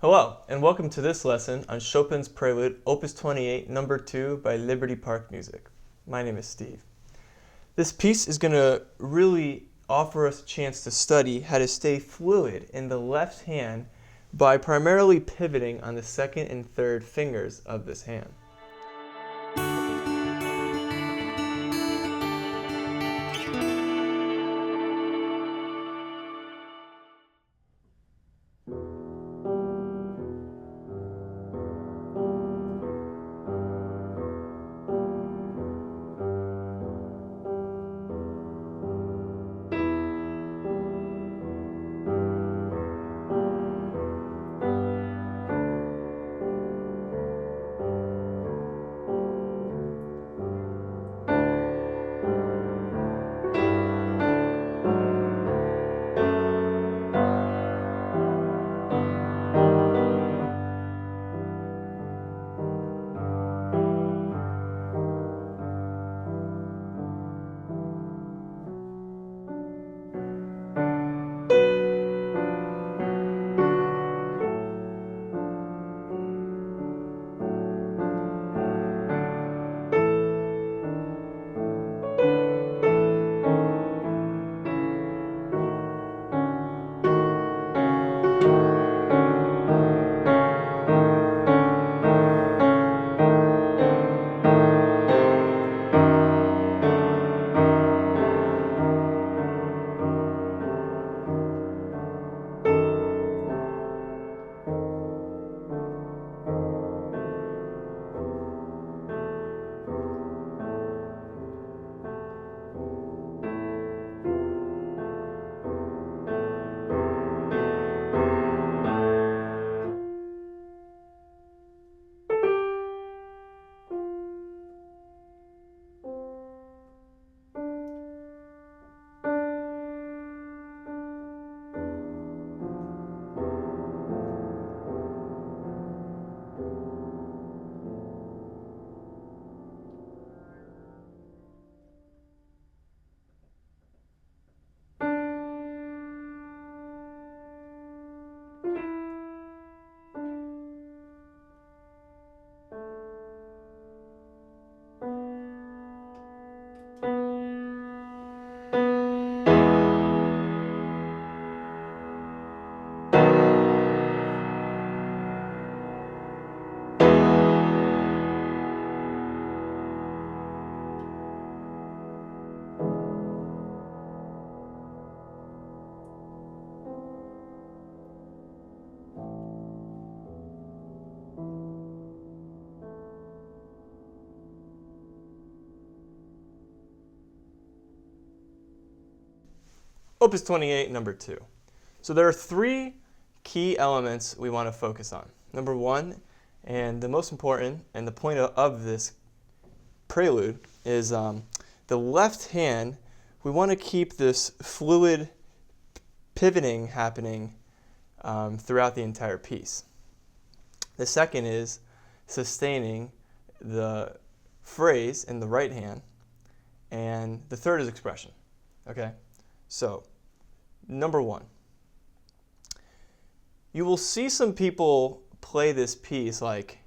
Hello, and welcome to this lesson on Chopin's Prelude, Opus 28, Number 2 by Liberty Park Music. My name is Steve. This piece is going to really offer us a chance to study how to stay fluid in the left hand by primarily pivoting on the second and third fingers of this hand. Opus 28, Number 2. So there are three key elements we want to focus on. Number one, and the most important, and the point of this prelude, is the left hand. We want to keep this fluid pivoting happening throughout the entire piece. The second is sustaining the phrase in the right hand, and the third is expression. Okay? So, number one, you will see some people play this piece like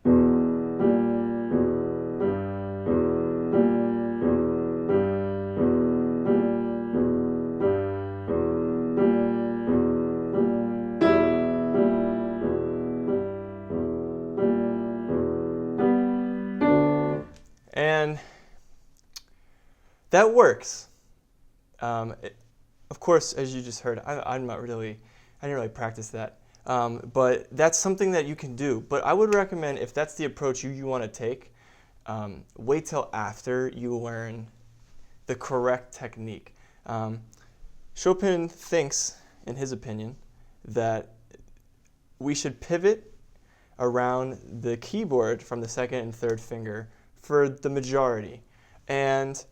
and that works. Of course, as you just heard, I didn't really practice that. But that's something that you can do. But I would recommend, if that's the approach you want to take, wait till after you learn the correct technique. Chopin thinks, in his opinion, that we should pivot around the keyboard from the second and third finger for the majority. And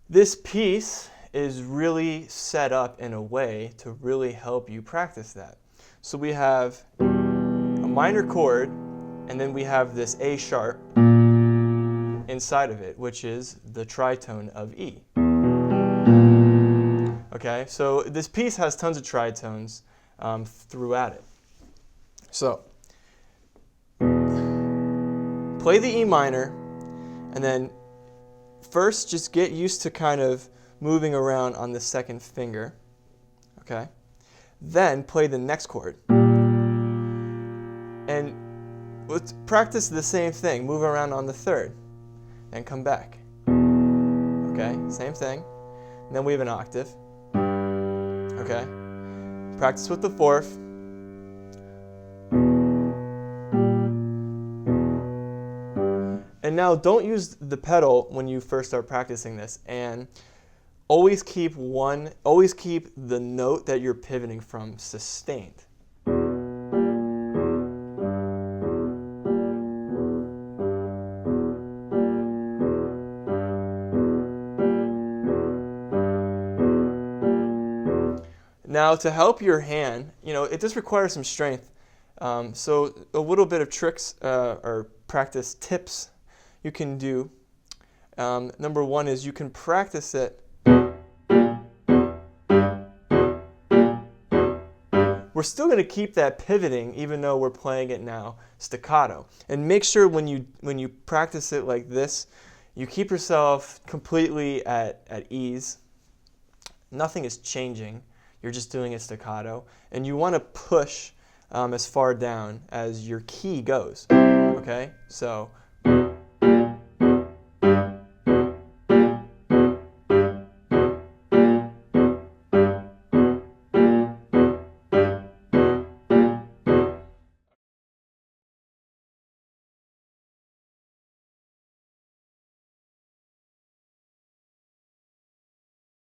this piece is really set up in a way to really help you practice that. So we have a minor chord, and then we have this A sharp inside of it, which is the tritone of E. Okay, so this piece has tons of tritones throughout it. So play the E minor, and then first just get used to kind of moving around on the second finger, okay? Then play the next chord. And let's practice the same thing, move around on the third, and come back. Okay, same thing. And then we have an octave. Okay, practice with the fourth. And now don't use the pedal when you first start practicing this, and always keep the note that you're pivoting from sustained. Now, to help your hand, it does require some strength. So a little bit of tricks or practice tips you can do. Number one is you can practice it. We're still going to keep that pivoting even though we're playing it now staccato. And make sure when you practice it like this, you keep yourself completely at ease. Nothing is changing. You're just doing it staccato. And you want to push as far down as your key goes. Okay? So